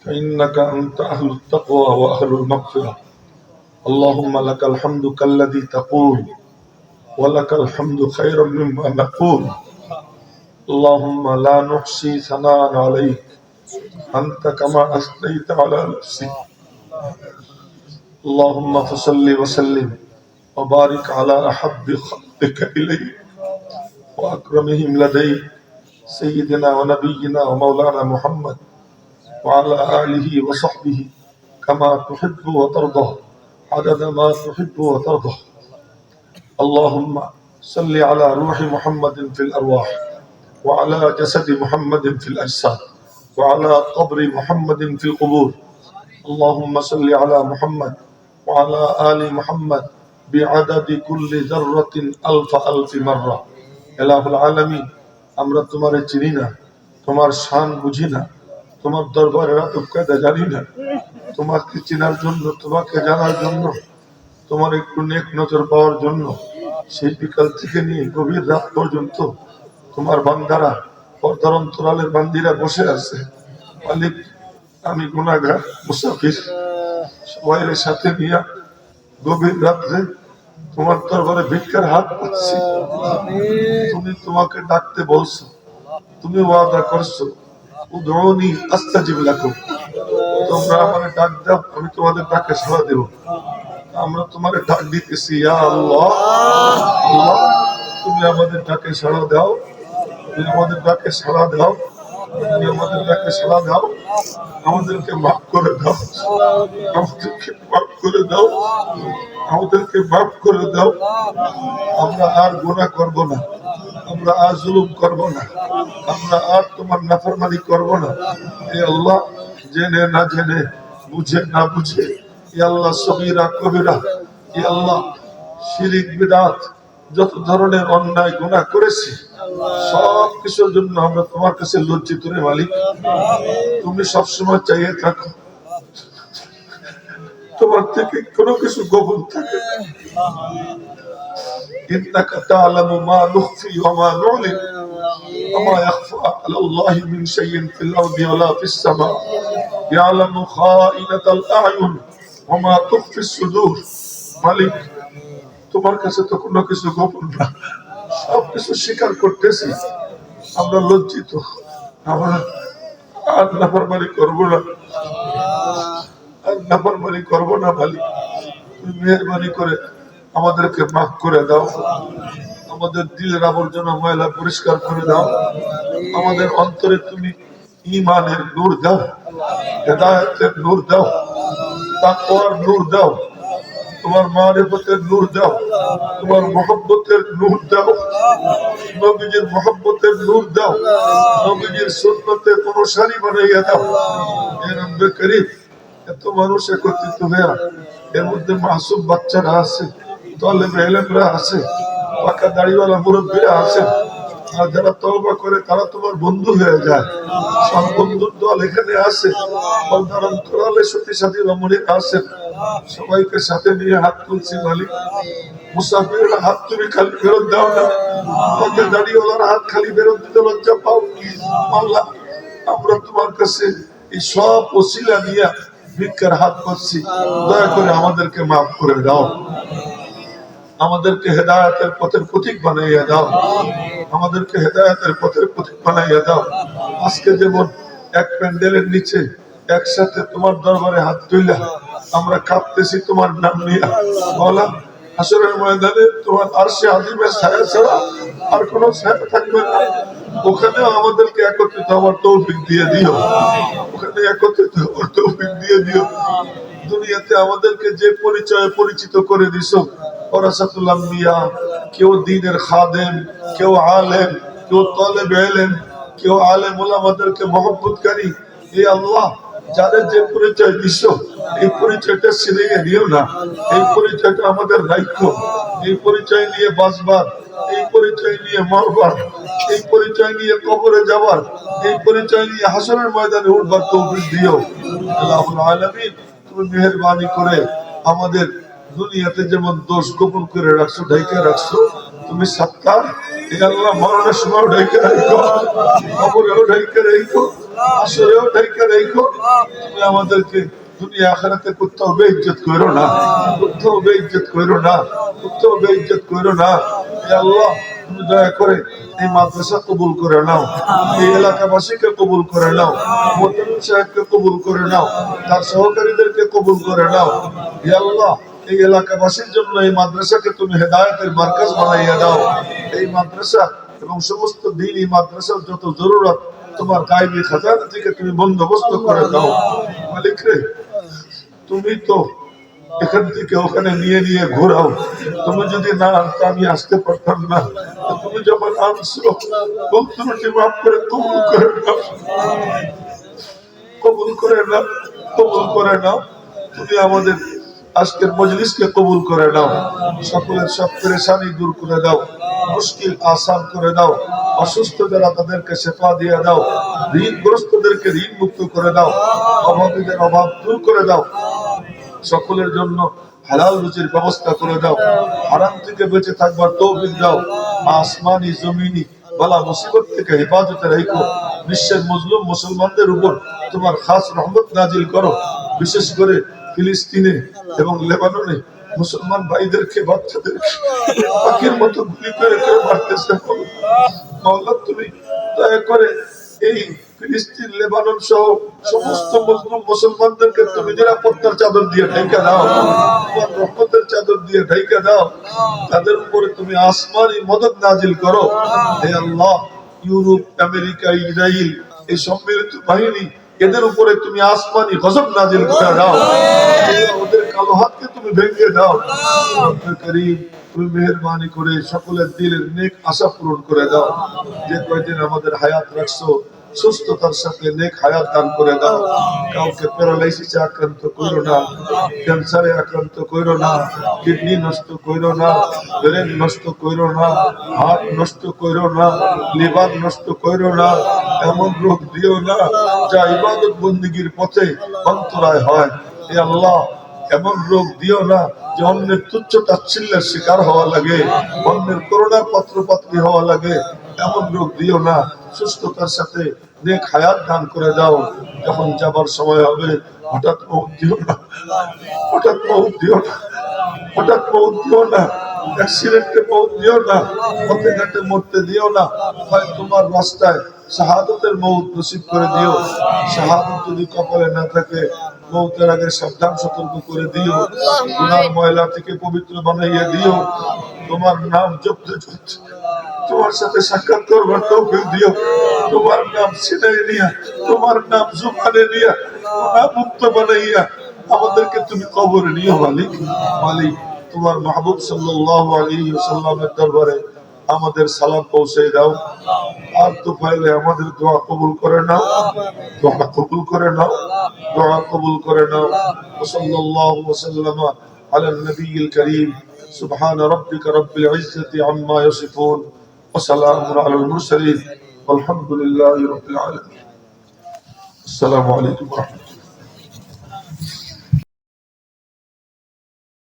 فإنك أنت أهل التقوى وأهل المغفرة. اللهم لك الحمد كالذي تقول ولك الحمد خيرا مما نقول. اللهم لا نحصي ثناء عليك أنت كما أثنيت على نفسك. اللهم فصل وسلم وبارك على أحب خلقك إليك وأكرمهم لديك سيدنا ونبينا ومولانا محمد وعلى آله وصحبه كما تحب وترضى عدد ما تحب وترضى. اللهم صل على روح محمد في الأرواح وعلى جسد محمد في الأجساد وعلى قبر محمد في القبور. اللهم صل على محمد وعلى آل محمد بعدد كل ذرة ألف مرة. إله العالمين আমরা তোমারে চিনি না, তোমার শান বুঝি না, তোমার দরবারে রাত কায়দা জানি না। তোমাকে চেনার জন্য, তোমাকে জানার জন্য, তোমার একটু নেক নজর পাওয়ার জন্য সেই বিকাল থেকে নিয়ে গভীর রাত পর্যন্ত তোমার বান্দারা, পর্দার অন্তরালের বান্দিরা বসে আছে। মালিক, আমি গুনাহগার মুসাফির, সবাইয়ের সাথে নিয়ে গভীর রাত্রে তোমার দরবারে ভিক্ষার হাত পাচ্ছি। তুমি তোমাকে ডাকতে বলছো, তুমি ওয়াদা করছো উদউনি আস্তাজিব লাকুম, তোমরা আমাকে ডাক দাও, আমি তোমাদের ডাকে সাড়া দেব। আমরা তোমাকে ডাক দিতেছি, ইয়া আল্লাহ, আল্লাহ তুমি আমাদের ডাকে সাড়া দাও, তুমি আমাদের ডাকে সাড়া দাও, তুমি আমাদের ডাকে সাড়া দাও। আমাদেরকে মাফ করে দাও, আমাদেরকে মাফ করে দাও, আমাদেরকে মাফ করে দাও। আমরা আর গুনাহ করব না, আমরা আর জুলুম করব না, আমরা আর তোমার নাফরমানি করব না। হে আল্লাহ, জেনে না জেনে, বুঝে না বুঝে, হে আল্লাহ সগীরা কবিরা, হে আল্লাহ শিরিক বিদআত যত ধরনের অন্যায় গুনাহ করেছি সব কিছুর জন্য আমরা তোমার কাছে লজ্জিত রে মালিক। তুমি সবসময় চাইয়ে থাকো, তোমার থেকে কোনো কিছু গোপন থাকে না। ইন্নাকা তা'লামু মা নুখফি ওয়া মা নু'লিন ওয়া মা ইয়াখফা আলাল্লাহি মিন শাইইন ফিল আরদি ওয়া লা ফিস সামা ইয়ালামু খাইনাতাল আ'য়ুন ওয়া মা তুখফিস সুদূর। মালিক, তোমার কাছে তো কোনো কিছু গোপন না, সব কিছু স্বীকার করতেছি। আমরা লজ্জিত, আমরা আর নাফরমানি করব না, আর নাফরমানি করব না। মালিক, তুমি মেহেরবানি করে আমাদেরকে মাফ করে দাও, আমাদের দিলের আবর্জনা ময়লা পরিষ্কার করে দাও, আমাদের অন্তরে তুমি ঈমানের নূর দাও, হেদায়েতের নূর দাও, তাকওয়ার নূর দাও, তোমার মারিফতের নূর দাও, তোমার মহব্বতের নূর দাও, নবীজির মহব্বতের নূর দাও, নবীজির সুন্নতের অনুসারী বানাইয়া দাও। হে রব্বে করিম, এত মানুষ একত্রিত হয়ে, এর মধ্যে মাসুম বাচ্চারা আছে, তালেবে ইলমরা আছে, পাকা দাড়িওয়ালা মুরব্বীরা আছে, আর যারা তওবা করে তারা তোমার বন্ধু হয়ে যায়। সব বন্ধুর দল এখানে আছে, পর্দার অন্তরালে সতী সাথী রমণীরা আছেন, সবাইকে সাথে নিয়ে হাত তুলছি। মালিক, মুসাফিরের হাত তুমি খালি ফেরত দাও না, পাকা দাড়িওয়ালার হাত খালি ফেরত দিতে লজ্জা পাও। আল্লাহ, আমরা তোমার কাছে এই সব ওসিলা নিয়ে ভিক্ষার হাত পাচ্ছি, দয়া করে আমাদেরকে মাফ করে দাও, আমাদেরকে হেদায়েতের পথের প্রতীক বানাইয়া দাও, আমাদেরকে হেদায়েতের পথের প্রতীক বানাইয়া দাও। আজকে যেমন এক প্যান্ডেলের নিচে একসাথে তোমার দরবারে হাত তুইলা আমরা কাঁপতেছি তোমার নাম নিয়ে, বলা হাসরের ময়দানে তোমার আরশে আজিমের ছায়া ছাড়া আর কোনো ছায়া থাকবে না। ওখানে আমাদেরকে একত্রিত হওয়ার তৌফিক দিয়ে দিও, ওখানে একত্রিত হওয়ার তৌফিক দিয়ে দিও। দুনিয়াতে আমাদেরকে যে পরিচয়ে পরিচিত করে দিছো, ওয়ারাসাতুল আম্বিয়া, কেউ দ্বীনের খাদেম, কেউ আলেম, কেউ তালেবে ইলম, কেউ আলেম ওলামাদেরকে মহব্বতকারী। হে আল্লাহ, যাদের যে পরিচয় দিছো এই পরিচয়টা ছিনিয়ে নিও না, এই পরিচয়টা আমাদের রাখো, এই পরিচয় নিয়ে বাঁচবার, এই পরিচয় নিয়ে মরবার, এই পরিচয় নিয়ে কবরে যাবার, এই পরিচয় নিয়ে হাসরের ময়দানে উঠবার তৌফিক দিও। আল্লাহুল আলামিন, তুমি মেহেরবানি করে আমাদের দুনিয়াতে যেমন দোষ গোপন করে রাখছো, ঢেকে রাখছো, তুমি সাত্তার। হে আল্লাহ, মরণের সময় ঢেকে রাখো, কবরেও ঢেকে রাখো, আসরেও ঢাইকা রাখো। তুমি আমাদেরকে দুনিয়া আখিরাতে কোথাও বেইজ্জত করো না, কোথাও বেইজ্জত করো না, কোথাও বেইজ্জত করো না। হে আল্লাহ, তুমি দয়া করে এই মাদ্রাসা কবুল করে নাও, এই এলাকাবাসীকে কবুল করে নাও, মোহতামিম সাহেবকে কবুল করে নাও, তার সহকারীদেরকে কবুল করে নাও। হে আল্লাহ, এই এলাকাবাসীর জন্য এই মাদ্রাসাকে তুমি হেদায়েতের মার্কাজ বানাইয়া দাও। এই মাদ্রাসা এবং সমস্ত দ্বীনি মাদ্রাসার যত জরুরত তোমার গায়বী খাজানা থেকে তুমি বন্দোবস্ত করে দাও। মালিক রে, তুমি তো এখান থেকে ওখানে নিয়ে নিয়ে ঘোরাও। তুমি যদি না আনতে আমি আসতে পারতাম না। তুমি যখন আনছো, বন্ধুটি মাফ করে কবুল করে নাও, কবুল করে নাও, কবুল করে নাও। তুমি আমাদের আজকের মজলিসকে কবুল করে নাও। সকলের সব পেরেশানি দূর করে দাও, মুশকিল আসান করে দাও। অসুস্থ যারা তাদেরকে শেফা দিয়ে দাও, ঋণগ্রস্তদেরকে ঋণ মুক্ত করে দাও, অভাবীদের অভাব দূর করে দাও। সকলের জন্য হালাল রুজির ব্যবস্থা করে দাও, হারাম থেকে বেঁচে থাকবার তৌফিক দাও। আসমানি জমিনি বালা মুসিবত থেকে হেফাজতে রেখো। বিশ্বের মজলুম মুসলমানদের উপর তোমার খাস রহমত নাজিল করো। বিশেষ করে ফিলিস্তিনে এবং লেবাননে মুসলমান ভাইদেরকে, বাচ্চাদেরকে পাখির মতো গুলি করে করে মারতেছে। মাওলা, তুমি দয়া করে এই ফিলিস্তিন, লেবানন সহ সমস্ত মুসলিম মুসলমানদেরকে তুমি নিরাপত্তার চাদর দিয়ে ঢেকে দাও, তোমার রহমতের চাদর দিয়ে ঢেকে দাও। তাদের উপরে তুমি আসমানি মদদ নাজিল করো। হে আল্লাহ, ইউরোপ, আমেরিকা, ইসরায়েল, এই সম্মিলিত বাহিনী, এদের উপরে তুমি আসমানি গজব নাজিল করে দাও। ওদের কালো হাতকে তুমি ভেঙে দাও। করিম, তুমি মেহেরবানি করে সকলের দিলের নেক আশা পূরণ করে দাও। যে কয়দিন আমাদের হায়াত রাখছো, সুস্থতার সাথে নেক হায়াত দান করে দাও। কাউকে প্যারালাইসিসে আক্রান্ত করো না, ক্যান্সারে আক্রান্ত করো না, কিডনি নষ্ট করো না, ব্রেন নষ্ট করো না, হার্ট নষ্ট করো না, লিভার নষ্ট করো না। এমন রোগ দিও না যা ইবাদত বন্দিগির পথে অন্তরায় হয়। হে আল্লাহ, এমন রোগ দিও না যে অন্যের তুচ্ছ তাচ্ছিল্যের শিকার হওয়া লাগে, অন্যের করুণার পাত্রপাত্রী হওয়া লাগে। এমন রোগ দিও না। সুস্থতার সাথে নেক হায়াত দান করে দাও। যখন যাবার সময় হবে, হঠাৎ মৌত দিও না, হঠাৎ মৌত দিও না, হঠাৎ মৌত দিও না, অ্যাক্সিডেন্টে মৌত দিও না, পথে ঘাটে মরতে দিও না। হয় তোমার রাস্তায় শাহাদতের মৌত নসিব করে দিও। শাহাদত যদি কপালে না থাকে, মৌতের আগে সাবধান সতর্ক করে দিও। গুনার ময়লা থেকে পবিত্র বানাইয়া দিও। তোমার নাম জপতে জপতে তোমার সাথে সাক্ষাৎ করবার তৌফিক দিও। তোমার নাম সিনাই নিয়া, তোমার নাম জুবানে নিয়া, গুনাহ মুক্ত বানাইয়া আমাদেরকে তুমি কবরে নিও। মালিক, মালিক, তোমার মাহবুব সাল্লাল্লাহু আলাইহি ওয়াসাল্লামের দরবারে আমাদের সালাম পৌঁছে দাও। আর তো পাইলে আমাদের দোয়া কবুল করে নাও, দোয়া কবুল করে নাও, দোয়া কবুল করে নাও। সাল্লাল্লাহু ওয়াসাল্লাম আলা নবিয়িল কারীম। সুবহান রাব্বিকা রাব্বিল ইজ্জাতি আম্মা ইয়াসিফুন ওয়া সালামুন আলাল মুরসালিন ওয়ালহামদুলিল্লাহি রাব্বিল আলামিন। আসসালামু আলাইকুম ওয়া রাহমাতুল্লাহ।